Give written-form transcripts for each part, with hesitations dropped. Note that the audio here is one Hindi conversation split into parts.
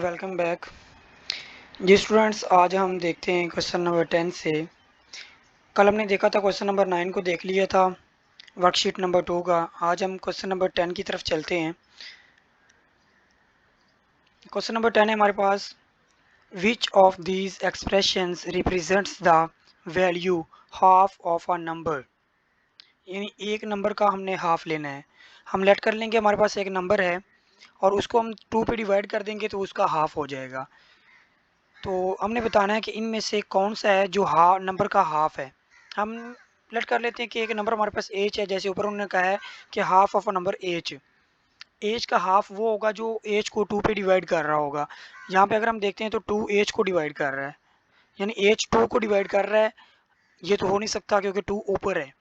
Welcome back. जी स्टूडेंट्स, आज हम देखते हैं क्वेश्चन नंबर 10 से। कल हमने देखा था क्वेश्चन नंबर 9 को देख लिया था वर्कशीट नंबर 2 का। आज हम क्वेश्चन नंबर 10 की तरफ चलते हैं। क्वेश्चन नंबर 10 है हमारे पास, which of these expressions represents the value half of a number. यानी एक नंबर का हमने हाफ लेना है। हम लेट कर लेंगे, हमारे पास एक नंबर है और उसको हम 2 पे डिवाइड कर देंगे तो उसका हाफ हो जाएगा। तो हमने बताना है कि इनमें से कौन सा है जो नंबर का हाफ है। हम लेट कर लेते हैं कि एक नंबर हमारे पास एच है, जैसे ऊपर उन्होंने कहा है कि half of a number H. H का हाफ वो होगा जो एच को 2 पे डिवाइड कर रहा होगा। यहाँ पे अगर हम देखते हैं तो 2 एच को डिवाइड कर रहा है, यानी एच 2 को डिवाइड कर रहा है। ये तो हो नहीं सकता क्योंकि 2 ऊपर है।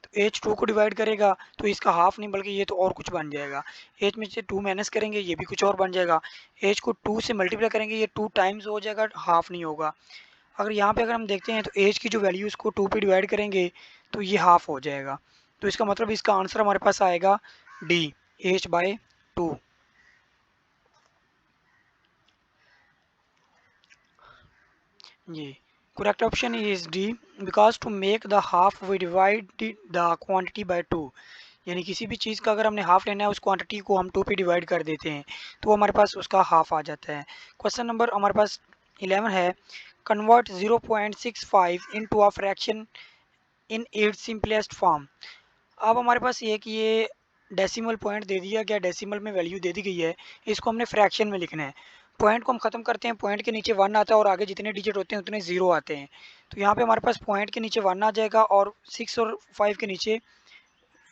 तो एच 2 को डिवाइड करेगा तो इसका हाफ नहीं बल्कि ये तो और कुछ बन जाएगा। एच में से 2 माइनस करेंगे, ये भी कुछ और बन जाएगा। एच को 2 से मल्टीप्लाई करेंगे, ये 2 टाइम्स हो जाएगा, हाफ नहीं होगा। अगर यहाँ पे अगर हम देखते हैं तो एज की जो वैल्यू इसको 2 पे डिवाइड करेंगे तो ये हाफ हो जाएगा। तो इसका मतलब इसका आंसर हमारे पास आएगा डी, एच बाय 2। जी, correct option is D, because to make the half we divide the quantity by 2। यानी किसी भी चीज़ का अगर हमने हाफ लेना है उस क्वांटिटी को हम 2 पे डिवाइड कर देते हैं तो हमारे पास उसका हाफ आ जाता है। क्वेश्चन नंबर हमारे पास 11 है, convert 0.65 into a fraction in its simplest form. अब हमारे पास ये डेसिमल पॉइंट दे दिया गया, डेसिमल में वैल्यू दे दी गई है। इसको हमने फ्रैक्शन में लिखना है। पॉइंट को हम ख़त्म करते हैं, पॉइंट के नीचे 1 आता है और आगे जितने डिजिट होते हैं उतने 0 आते हैं। तो यहाँ पे हमारे पास पॉइंट के नीचे 1 आ जाएगा और 6 और 5 के नीचे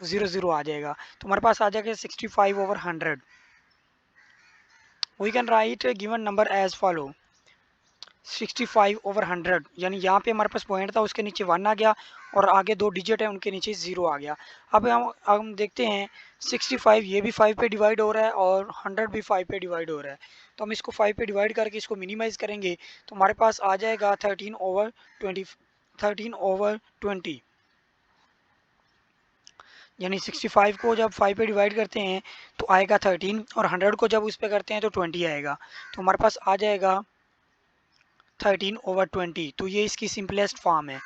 0 आ जाएगा। तो हमारे पास आ जाएगा 65/100। We can write given number as follow, 65/100। यानी यहाँ पे हमारे पास पॉइंट था, उसके नीचे 1 आ गया और आगे 2 डिजिट है उनके नीचे 0 आ गया। अब हम देखते हैं 65 ये भी 5 पे डिवाइड हो रहा है और 100 भी 5 पे डिवाइड हो रहा है। तो हम इसको 5 पे डिवाइड करके इसको मिनिमाइज करेंगे तो हमारे पास आ जाएगा 13/20। 13/20 यानी 65 को जब 5 पे डिवाइड करते हैं तो आएगा 13 और 100 को जब उस पे करते हैं तो 20 आएगा। तो हमारे पास आ जाएगा 13/20। तो ये इसकी सिंपलेस्ट फॉर्म है।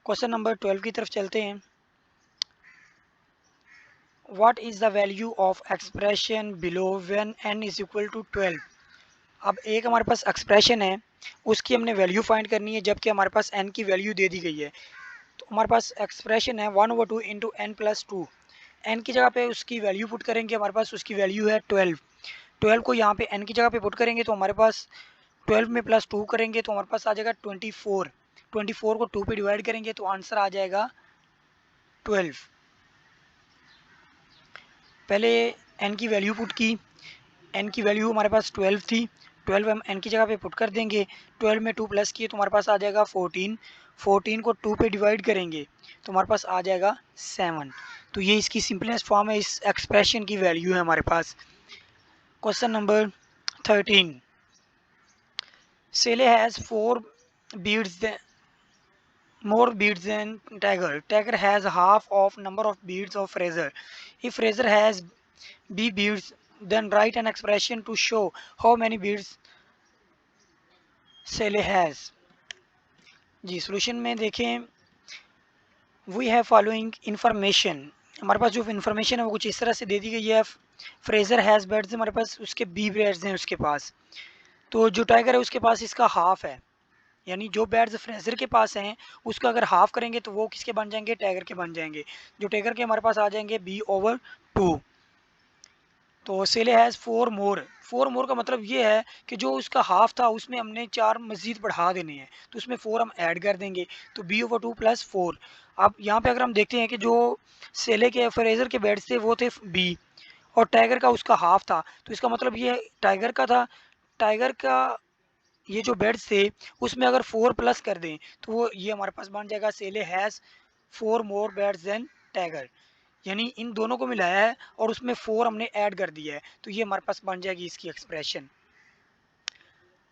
क्वेश्चन नंबर 12 की तरफ चलते हैं। What is the value of expression below when n is equal to 12। अब एक हमारे पास एक्सप्रेशन है, उसकी हमने वैल्यू फाइंड करनी है जबकि हमारे पास n की वैल्यू दे दी गई है। तो हमारे पास एक्सप्रेशन है 1/2 इंटू n+2। n की जगह पे उसकी वैल्यू पुट करेंगे, हमारे पास उसकी वैल्यू है 12। 12 को यहाँ पे n की जगह पे पुट करेंगे तो हमारे पास 12 में +2 करेंगे तो हमारे पास आ जाएगा 24। 24 को 2 पे डिवाइड करेंगे तो आंसर आ जाएगा 12। पहले n की वैल्यू पुट की, n की वैल्यू हमारे पास 12 थी। 12 हम n की जगह पे पुट कर देंगे, 12 में 2 प्लस किए तो हमारे पास आ जाएगा 14। 14 को 2 पे डिवाइड करेंगे तो हमारे पास आ जाएगा 7। तो ये इसकी सिंपलेस्ट फॉर्म है, इस एक्सप्रेशन की वैल्यू है हमारे पास। Question number 13, Sally has 4 beads more beads than tiger. Tiger has half of number of beads of razor. If razor has b beads, then write an expression to show how many beads Sele has. जी सॉल्यूशन में देखें, वी हैव फॉलोइंग इन्फॉर्मेशन। हमारे पास जो इन्फॉर्मेशन है वो कुछ इस तरह से दे दी गई है। फ्रेजर हैज़ बेड्स, हमारे पास उसके बी बेड्स हैं उसके पास। तो जो टाइगर है उसके पास इसका हाफ है, यानी जो बैट्स फ्रेजर के पास हैं उसका अगर हाफ करेंगे तो वो किसके बन जाएंगे, टाइगर के बन जाएंगे। जो टाइगर के हमारे पास आ जाएंगे b/2। तो सेले हैज़ 4 मोर। 4 मोर का मतलब ये है कि जो उसका हाफ था उसमें हमने 4 मजीद बढ़ा देने हैं तो उसमें 4 हम ऐड कर देंगे तो b/2 + 4। अब यहाँ पे अगर हम देखते हैं कि जो सेले के फ्रेजर के बैट्स थे वो थे b और टाइगर का उसका हाफ था, तो इसका मतलब ये टाइगर का था। टाइगर का ये जो बेड्स थे उसमें अगर 4 प्लस कर दें तो वो ये हमारे पास बन जाएगा, Sally has 4 more beads than Tiger. यानी इन दोनों को मिलाया है और उसमें 4 हमने ऐड कर दिया है तो ये हमारे पास बन जाएगी इसकी expression.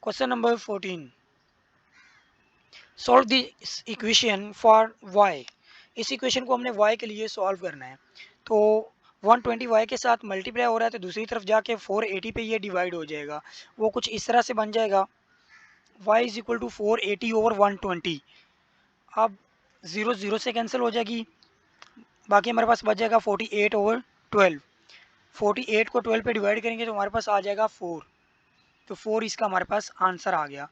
Question number 14, solve this equation for y। इस इक्वेशन को हमने y के लिए सॉल्व करना है। तो 120 वाई के साथ मल्टीप्लाई हो रहा है तो दूसरी तरफ जाके 480 पे ये डिवाइड हो जाएगा। वो कुछ इस तरह से बन जाएगा, y is equal to 480 over 120। अब 0 0 से कैंसिल हो जाएगी, बाकी हमारे पास बच जाएगा 48 ओवर 12। 48 को 12 पे डिवाइड करेंगे तो हमारे पास आ जाएगा 4। तो 4 इसका हमारे पास आंसर आ गया।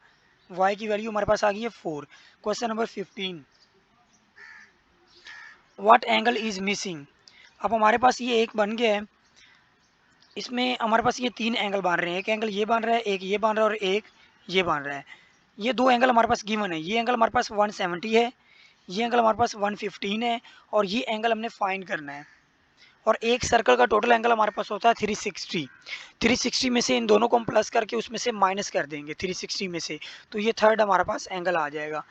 y की वैल्यू हमारे पास आ गई है 4। Question number 15, what angle is missing. अब हमारे पास ये एक बन गया है, इसमें हमारे पास ये तीन एंगल बन रहे हैं। एक एंगल ये बन रहा है, एक ये बन रहा है और एक ये बन रहा है। ये दो एंगल हमारे पास गिवन है। ये एंगल हमारे पास 170 है, ये एंगल हमारे पास 115 है और ये एंगल हमने फाइंड करना है। और एक सर्कल का टोटल एंगल हमारे पास होता है 360। 360 में से इन दोनों को हम प्लस करके उसमें से माइनस कर देंगे 360 में से, तो ये थर्ड हमारे पास एंगल आ जाएगा।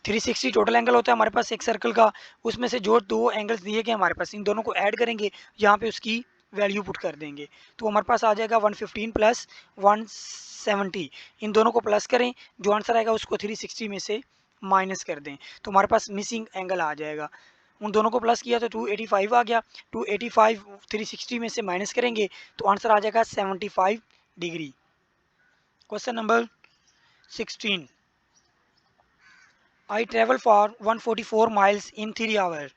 360 टोटल एंगल होता है हमारे पास एक सर्कल का, उसमें से जो दो एंगल्स दिए गए हमारे पास इन दोनों को ऐड करेंगे, यहाँ पे उसकी वैल्यू पुट कर देंगे तो हमारे पास आ जाएगा 115 प्लस 170। इन दोनों को प्लस करें, जो आंसर आएगा उसको 360 में से माइनस कर दें तो हमारे पास मिसिंग एंगल आ जाएगा। उन दोनों को प्लस किया तो 285 आ गया। 285 360 में से माइनस करेंगे तो आंसर आ जाएगा 75 degree. Question number 16, I travel for 144 miles in 3 hours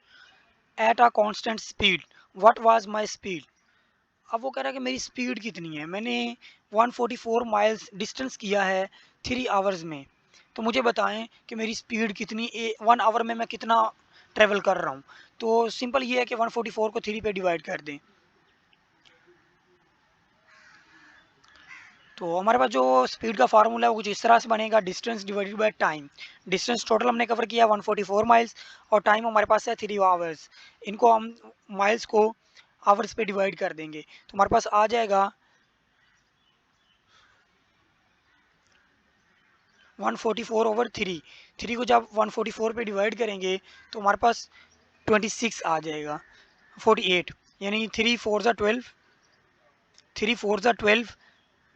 at a constant speed. What was my speed? अब वो कह रहा है कि मेरी स्पीड कितनी है। मैंने 144 माइल्स डिस्टेंस किया है 3 आवर्स में, तो मुझे बताएं कि मेरी स्पीड कितनी, 1 आवर में मैं कितना ट्रेवल कर रहा हूँ। तो सिंपल ये है कि 144 को 3 पे डिवाइड कर दें। तो हमारे पास जो स्पीड का फार्मूला है वो कुछ इस तरह से बनेगा, distance divided by time. Distance total हमने कवर किया 144 माइल्स और टाइम हमारे पास है 3 आवर्स। इनको हम माइल्स को आवर्स पे डिवाइड कर देंगे तो हमारे पास आ जाएगा 144 ओवर 3। 3 को जब 144 पे डिवाइड करेंगे तो हमारे पास 26 आ जाएगा, 48 यानी 3 4 ज़ा 12, 3 4 ज़ा 12,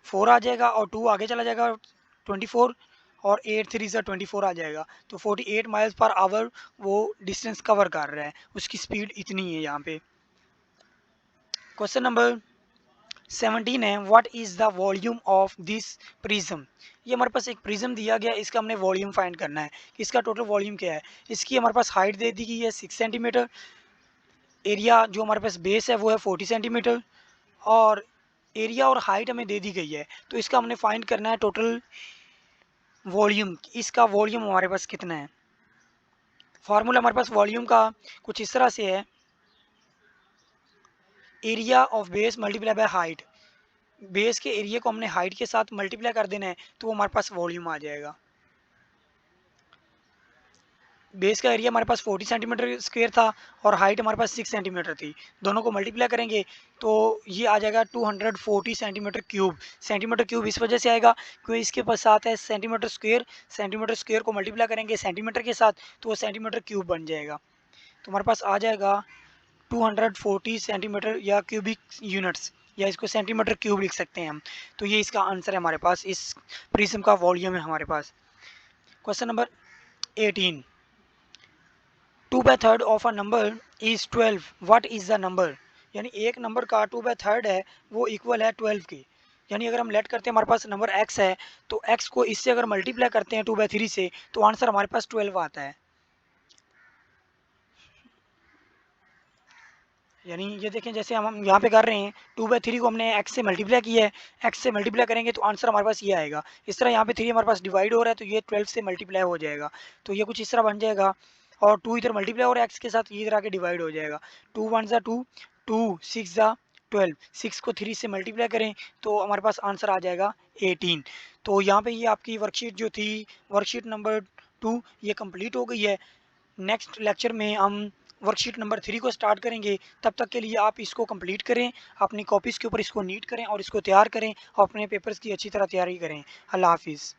4 आ जाएगा और 2 आगे चला जाएगा 24 और 8 3 ज़ा 24 आ जाएगा। तो 48 माइल्स पर आवर वो डिस्टेंस कवर कर रहा है, उसकी स्पीड इतनी है यहाँ पे। क्वेश्चन नंबर 17 है, what is the volume of this prism. ये हमारे पास एक प्रिज्म दिया गया, इसका हमने वॉल्यूम फाइंड करना है कि इसका टोटल वॉल्यूम क्या है। इसकी हमारे पास हाइट दे दी गई है 6 सेंटीमीटर, एरिया जो हमारे पास बेस है वो है 40 सेंटीमीटर और एरिया और हाइट हमें दे दी गई है। तो इसका हमने फाइंड करना है टोटल वॉल्यूम, इसका वॉल्यूम हमारे पास कितना है। फार्मूला हमारे पास वॉल्यूम का कुछ इस तरह से है, area of base multiply by height. Base के एरिया को हमने हाइट के साथ मल्टीप्लाई कर देना है तो वो हमारे पास वॉल्यूम आ जाएगा। बेस का एरिया हमारे पास 40 सेंटीमीटर स्क्वायर था और हाइट हमारे पास 6 सेंटीमीटर थी, दोनों को मल्टीप्लाई करेंगे तो ये आ जाएगा 240 सेंटीमीटर क्यूब। सेंटीमीटर क्यूब इस वजह से आएगा क्योंकि इसके पास साथ है सेंटीमीटर स्क्वायर, सेंटीमीटर स्क्वायर को मल्टीप्लाई करेंगे सेंटीमीटर के साथ तो वो सेंटीमीटर क्यूब बन जाएगा। तो हमारे पास आ जाएगा 240 सेंटीमीटर या क्यूबिक यूनिट्स, या इसको सेंटीमीटर क्यूब लिख सकते हैं हम। तो ये इसका आंसर है हमारे पास, इस प्रिज्म का वॉल्यूम है हमारे पास। Question number 18, 2/3 of a number is 12, what is the number. यानी एक नंबर का 2/3 है वो इक्वल है 12 के। यानी अगर हम लेट करते हैं हमारे पास नंबर x है तो x को इससे अगर मल्टीप्लाई करते हैं 2/3 से तो आंसर हमारे पास 12 आता है। यानी ये देखें जैसे हम यहाँ पे कर रहे हैं 2/3 को हमने x से मल्टीप्लाई किया है, x से मल्टीप्लाई करेंगे तो आंसर हमारे पास ये आएगा। इस तरह यहाँ पे 3 हमारे पास डिवाइड हो रहा है तो ये 12 से मल्टीप्लाई हो जाएगा, तो ये कुछ इस तरह बन जाएगा। और 2 इधर मल्टीप्लाई हो रहा है x के साथ, ये इधर आके डिवाइड हो जाएगा। 2 1 ज़ा 2, 2 6 ज़ा 12, 6 को 3 से मल्टीप्लाई करें तो हमारे पास आंसर आ जाएगा 18। तो यहाँ पे ये आपकी वर्कशीट जो थी, वर्कशीट नंबर 2 ये कंप्लीट हो गई है। नेक्स्ट लेक्चर में हम वर्कशीट नंबर 3 को स्टार्ट करेंगे। तब तक के लिए आप इसको कंप्लीट करें, अपनी कॉपीज़ के ऊपर इसको नीट करें और इसको तैयार करें और अपने पेपर्स की अच्छी तरह तैयारी करें। अल्लाह हाफिज़।